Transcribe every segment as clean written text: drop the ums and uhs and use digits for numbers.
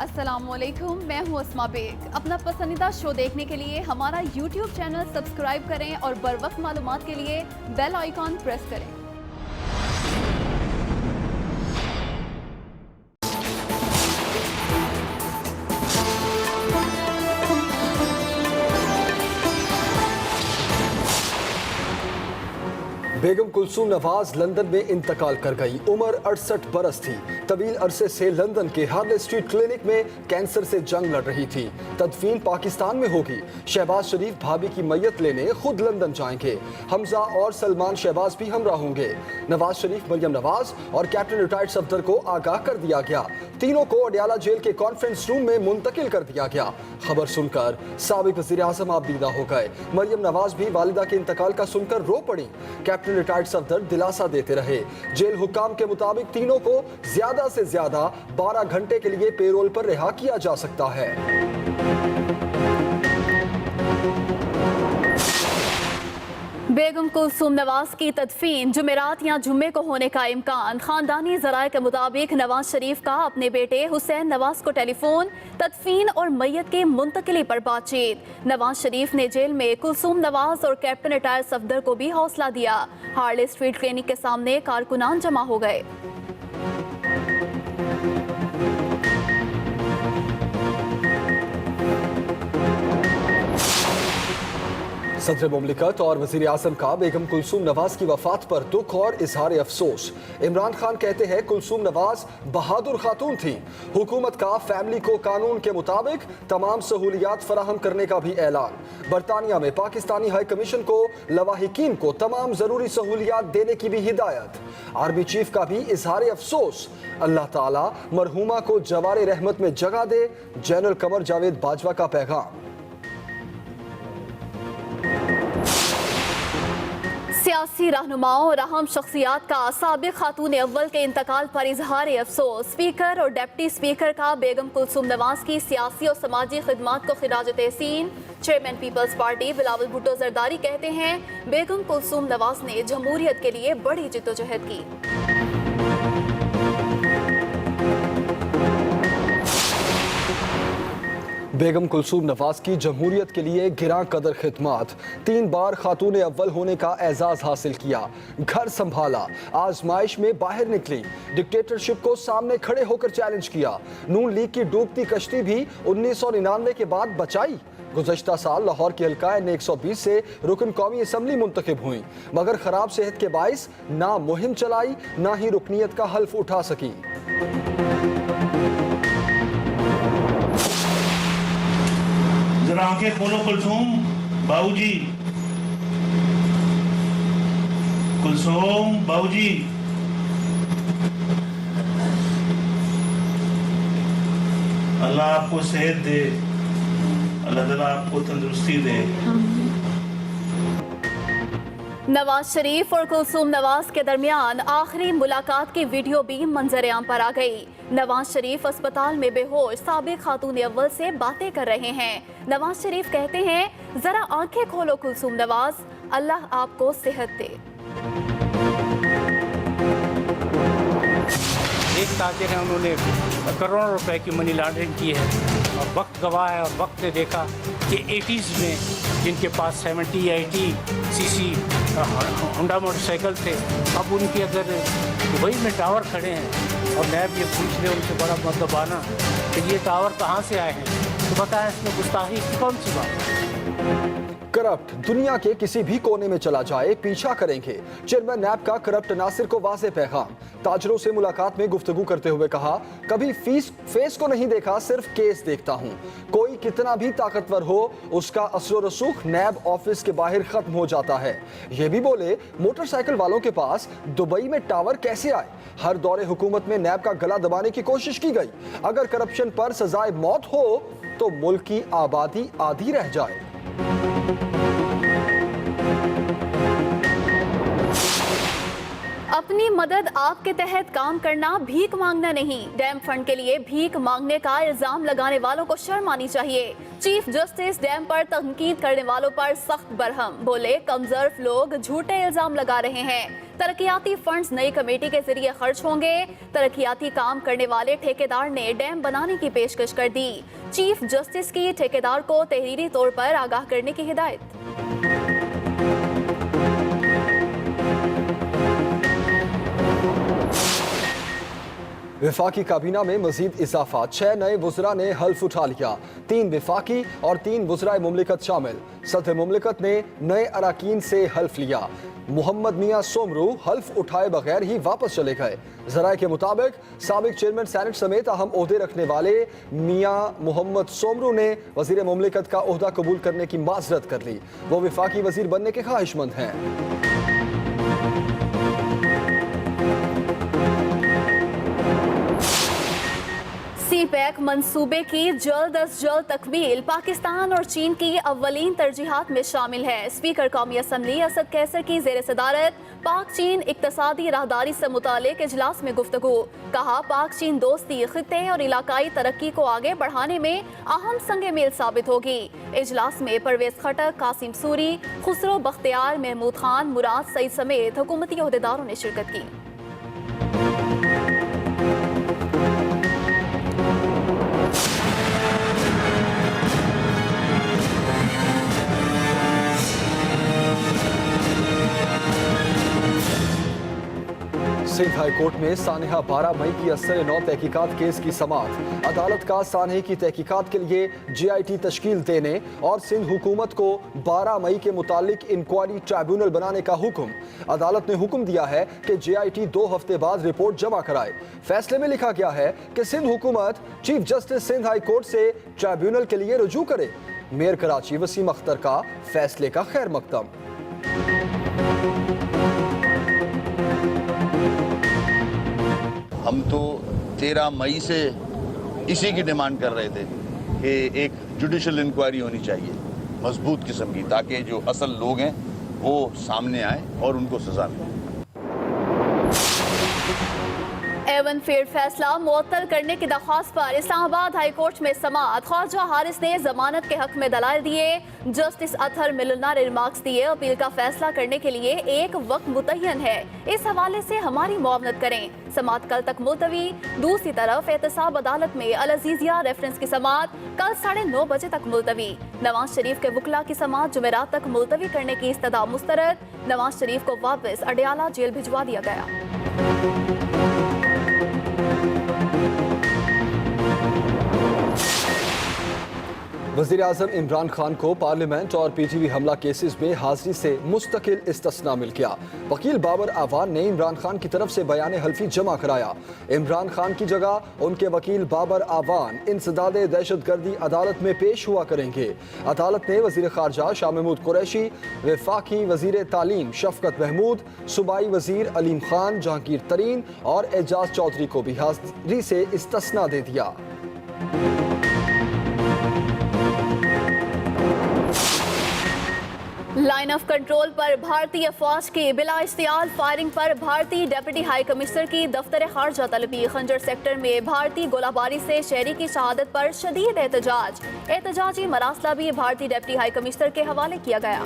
अस्सलामुअलैकुम, मैं हूँ अस्मा बेग। अपना पसंदीदा शो देखने के लिए हमारा YouTube चैनल सब्सक्राइब करें और बर वक्त मालूमात के लिए बेल आइकॉन प्रेस करें। बेगम कुलसूम नवाज लंदन में इंतकाल कर गई। उम्र 68 बरस थी। तवील अरसे से लंदन के हार्ले स्ट्रीट क्लिनिक में कैंसर से जंग लड़ रही थी। तदफीन पाकिस्तान में होगी। शहबाज शरीफ भाभी की मैयत लेने खुद लंदन जाएंगे। हमजा और सलमान शहबाज भी हमरा होंगे। नवाज शरीफ, मरियम नवाज और कैप्टन रिटायर्ड सफदर को आगाह कर दिया गया। तीनों को अडयाला जेल के कॉन्फ्रेंस रूम में मुंतकिल कर दिया गया। खबर सुनकर साबिक वज़ीर आज़म आबदीदा हो गए। मरियम नवाज भी वालिदा के इंतकाल का सुनकर रो पड़ी। कैप्टन रिटायर्ड सफदर दिलासा देते रहे। जेल हुक्काम के मुताबिक तीनों को ज्यादा से ज्यादा 12 घंटे के लिए पेरोल पर रिहा किया जा सकता है। बेगम कुलसूम नवाज की तदफीन जुमेरात या जुम्मे को होने का इम्कान। खानदानी जराये के मुताबिक नवाज शरीफ का अपने बेटे हुसैन नवाज को टेलीफोन, तदफीन और मैयत के मुंतकिली पर बातचीत। नवाज शरीफ ने जेल में कुलसूम नवाज और कैप्टन रिटायर्ड सफदर को भी हौसला दिया। हार्ले स्ट्रीट क्लिनिक के सामने कारकुनान जमा हो गए। सदर मुमलिकत और वज़ीर आज़म का बेगम कुलसूम नवाज की वफात पर दुख और इजहार अफसोस। इमरान खान कहते हैं कुलसूम नवाज बहादुर खातून थी। हुकूमत का फैमिली को कानून के मुताबिक तमाम सहूलियात फराहम करने का भी ऐलान। बरतानिया में पाकिस्तानी हाई कमीशन को लवाहिकीन को तमाम जरूरी सहूलियात देने की भी हिदायत। आर्मी चीफ का भी इजहार अफसोस। अल्लाह ताला मरहूमा को जवारे रहमत में जगह दे। जनरल कमर जावेद बाजवा का पैगाम। सियासी रहनुमाओं और अहम शख्सियात का साबिक खातून अव्वल के इंतकाल पर इजहार अफसोस। स्पीकर और डिप्टी स्पीकर का बेगम कुलसूम नवाज की सियासी और समाजी खिदमात को खिराज तहसीन। चेयरमैन पीपल्स पार्टी बिलावल भुट्टो जरदारी कहते हैं बेगम कुलसूम नवाज ने जमहूरियत के लिए बड़ी जिद्दोजहद की। बेगम कुलसूम नवाज की जमहूरियत के लिए गिरां कदर खिदमात। 3 बार खातून अव्वल होने का एजाज हासिल किया। घर संभाला, आजमाइश में बाहर निकली। डिक्टेटरशिप को सामने खड़े होकर चैलेंज किया। नून लीग की डूबती कश्ती भी 1999 के बाद बचाई। गुज़श्ता साल लाहौर की हल्का N120 से रुकन कौमी असम्बली मुंतखब हुई, मगर खराब सेहत के बाइस ना मुहिम चलाई ना ही रुकनीत का हल्फ उठा सकी। जरा आंखें खोलो कुलसूम बाबूजी, कुलसूम बाबूजी। अल्लाह आपको सेहत दे, अल्लाह ताला आपको तंदुरुस्ती दे। नवाज शरीफ और कुलसूम नवाज के दरमियान आखिरी मुलाकात की वीडियो भी मंजर-ए-आम पर आ गई। नवाज शरीफ अस्पताल में बेहोश साबिक खातून अव्वल से बातें कर रहे हैं। नवाज शरीफ कहते हैं जरा आंखें खोलो कुलसूम नवाज, अल्लाह आपको सेहत दे। एक ताजिर है, उन्होंने करोड़ों रुपए की मनी लॉन्ड्रिंग की है और वक्त गवाह है और वक्त ने देखा कि 80s में जिनके पास 70 या 80 सीसी होंडा मोटरसाइकिल थे, अब उनके अगर दुबई में टावर खड़े हैं और नैब ये पूछ ले उनसे बड़ा मतलब आना कि ये टावर कहाँ से आए हैं, तो बताएं इसमें गुस्ताखी की कौन सी बात है। करप्ट दुनिया के किसी भी कोने में चला जाए पीछा करेंगे। चेयरमैन नैब का करप्ट नासिर को वाज़े पैगाम। ताजरों से मुलाकात में गुफ्तगू करते हुए कहा, कभी फेस को नहीं देखा, सिर्फ केस देखता हूँ। कोई कितना भी ताकतवर हो, उसका असर व रसूख नैब ऑफिस के बाहर खत्म हो जाता है। ये भी बोले मोटरसाइकिल वालों के पास दुबई में टावर कैसे आए। हर दौरे हुकूमत में नैब का गला दबाने की कोशिश की गई। अगर करप्शन पर सजाए मौत हो तो मुल्क की आबादी आधी रह जाए। अपने अपनी मदद आपके तहत काम करना भीख मांगना नहीं। डैम फंड के लिए भीख मांगने का इल्जाम लगाने वालों को शर्म आनी चाहिए। चीफ जस्टिस डैम पर तनकीद करने वालों पर सख्त बरहम, बोले कमजोर लोग झूठे इल्जाम लगा रहे हैं। तरक्याती फंड्स नई कमेटी के जरिए खर्च होंगे। तरक्याती काम करने वाले ठेकेदार ने डैम बनाने की पेशकश कर दी। चीफ जस्टिस की ठेकेदार को तहरीरी तौर पर आगाह करने की हिदायत। विफाकी काबीना में मजीद इजाफा, 6 नए वुज़रा ने हल्फ उठा लिया। 3 विफाकी और 3 वुज़राए मुमलिकत शामिल। सदर मुमलिकत ने नए अराकीन से हल्फ लिया। मोहम्मद मियां सोमरू हल्फ उठाए बगैर ही वापस चले गए। जराए के मुताबिक साबिक चेयरमैन सैनेट समेत अहम ओहदे रखने वाले मियां मोहम्मद सोमरू ने वजीर मुमलिकत का ओहदा कबूल करने की माजरत कर ली। वो विफाकी वजीर बनने के ख्वाहिशमंद हैं। सीपैक मंसूबे की जल्द अज जल्द तकमील पाकिस्तान और चीन की अव्वलीन तरजीहात में शामिल है। स्पीकर कौमी असम्बली असद कैसर की जेर सदारत पाक चीन इक्तसादी राहदारी से मुतालिक इजलास में गुफ्तगू। कहा पाक चीन दोस्ती खित्ते और इलाकाई तरक्की को आगे बढ़ाने में अहम संग मेल साबित होगी। इजलास में परवेज खटक, कासिम सूरी, खुसरो बख्तियार, महमूद खान, मुराद सईद समेत हुकूमती ओहदेदारों ने शिरकत की। सिंध हाई कोर्ट में सानहा 12 मई की असर नौ तहकीकात केस की समाअत। अदालत का सानहे की तहकीकात के लिए JIT तश्कील देने और सिंध हुकूमत को 12 मई के मुतालिक इंक्वायरी ट्राइब्यूनल बनाने का हुक्म। अदालत ने हुक्म दिया है कि JIT 2 हफ्ते बाद रिपोर्ट जमा कराए। फैसले में लिखा गया है कि सिंध हुकूमत chief justice Sindh high court से ट्राइब्यूनल के लिए रुजू करे। मेयर कराची वसीम अख्तर का फैसले का खैर मकदम। हम तो 13 मई से इसी की डिमांड कर रहे थे कि एक जुडिशल इंक्वायरी होनी चाहिए मजबूत किस्म की, ताकि जो असल लोग हैं वो सामने आए और उनको सजा मिले। एवन फेयर फैसला मुअत्तल करने की दरख्वास्त पर इस्लामाबाद हाई कोर्ट में समाअत। ख्वाजा हारिस ने जमानत के हक में दलाइल दिए। जस्टिस अतहर मिलना ने रिमार्क्स दिए। अपील का फैसला करने के लिए एक वक्त मुतय्यन है, इस हवाले से हमारी मुआवनत करें। समाअत कल तक मुलतवी। दूसरी तरफ एहतसाब अदालत में अल अजीजिया रेफरेंस की समाअत कल 9:30 बजे तक मुलतवी। नवाज शरीफ के वकला की समाअत जुमेरात तक मुलतवी करने की इस्तदा मुस्तरद। नवाज शरीफ को वापस अडियाला जेल भिजवा दिया गया। वज़ीर आज़म इमरान खान को पार्लियामेंट और PTV हमला केसेस में हाजिरी से मुस्तकिल इस्तिस्ना मिल गया। वकील बाबर आवान ने इमरान खान की तरफ से बयान हल्फी जमा कराया। इमरान खान की जगह उनके वकील बाबर आवान इंसदाद दहशतगर्दी अदालत में पेश हुआ करेंगे। अदालत ने वज़ीर ख़ारजा शाह महमूद कुरैशी, वफाकी वज़ीर तालीम शफकत महमूद, सूबाई वज़ीर अलीम खान, जहांगीर तरीन और एजाज चौधरी को भी हाजिरी से इस्तिस्ना दे दिया। लाइन ऑफ कंट्रोल पर भारतीय फौज की बिला इश्तियाल फायरिंग पर भारतीय डिप्टी हाई कमिश्नर की दफ्तर खारजा तलबी। खंजर सेक्टर में भारतीय गोलाबारी से शहरी की शहादत पर शदीद एहतजाजी मरासला भी भारतीय डिप्टी हाई कमिश्नर के हवाले किया गया।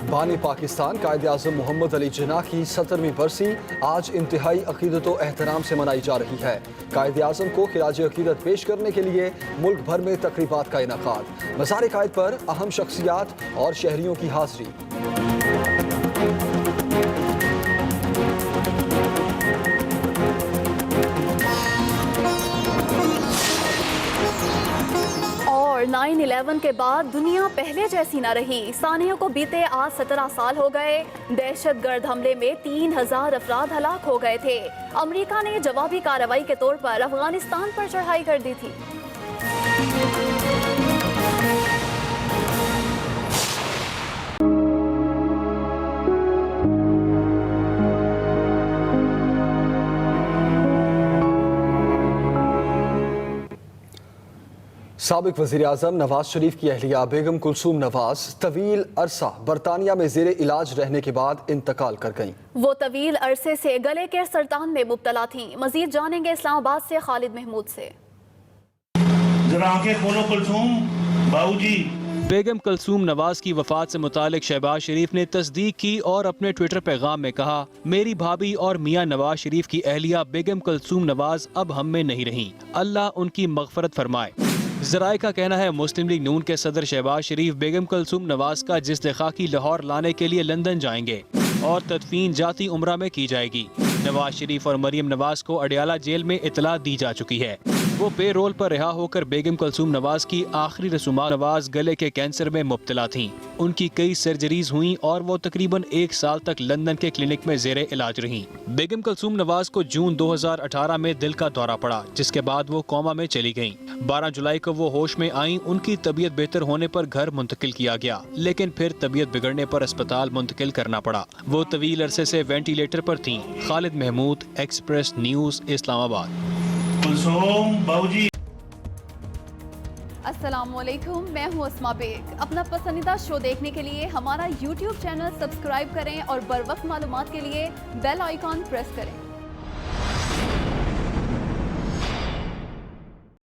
बानी पाकिस्तान कायद आज़म मोहम्मद अली जिन्ना की 17वीं बरसी आज इंतहाई अकीदत व एहतराम से मनाई जा रही है। कायद आज़म को खिराज अकीदत पेश करने के लिए मुल्क भर में तकरीबात का इनेकाद। मज़ार कायद पर अहम शख्सियात और शहरियों की हाजिरी। और 9/11 के बाद दुनिया पहले जैसी न रही। सानियों को बीते आज 17 साल हो गए। दहशतगर्द हमले में 3000 अफराद हलाक हो गए थे। अमेरिका ने जवाबी कार्रवाई के तौर पर अफगानिस्तान पर चढ़ाई कर दी थी। साबिक वज़ीर आज़म नवाज शरीफ की अहलिया बेगम कुलसूम नवाज तवील अरसा बरतानिया में ज़ेरे इलाज रहने के बाद इंतकाल कर गईं। वो तवील अरसे से गले के सरतान में मुब्तला थीं। मजीद जानेंगे इस्लामाबाद से खालिद महमूद से। जरा आंखें खोलो कुलसूम बाबूजी। बेगम कुलसूम नवाज की वफात से मुतालिक शहबाज शरीफ ने तस्दीक की और अपने ट्विटर पैगाम में कहा, मेरी भाभी और मियां नवाज शरीफ की अहलिया बेगम कुलसूम नवाज अब हम में नहीं रहीं। अल्लाह उनकी मगफरत फरमाए। ज़राए का कहना है मुस्लिम लीग नून के सदर शहबाज शरीफ बेगम कुलसूम नवाज का जिस्द खाकी लाहौर लाने के लिए लंदन जाएंगे और तदफीन जाती उम्रा में की जाएगी। नवाज शरीफ और मरियम नवाज को अडयाला जेल में इतला दी जा चुकी है। वो पे रोल पर रिहा होकर बेगम कुलसूम नवाज की आखिरी रसूमात। नवाज गले के कैंसर में मुब्तला थीं। उनकी कई सर्जरीज हुई और वो तकरीबन 1 साल तक लंदन के क्लिनिक में जेरे इलाज रहीं। बेगम कुलसूम नवाज को जून 2018 में दिल का दौरा पड़ा, जिसके बाद वो कोमा में चली गईं। 12 जुलाई को वो होश में आईं। उनकी तबीयत बेहतर होने पर घर मुंतकिल किया गया, लेकिन फिर तबीयत बिगड़ने पर अस्पताल मुंतकिल करना पड़ा। वो तवील अरसे से वेंटिलेटर पर थीं। Khalid Mahmood, Express News, Islamabad. कुलसूम बाबूजी। अस्सलामुअलैकुम, मैं हूँ अस्मा बेग। अपना पसंदीदा शो देखने के लिए हमारा YouTube चैनल सब्सक्राइब करें और बर वक्त मालूमात के लिए बेल आइकॉन प्रेस करें।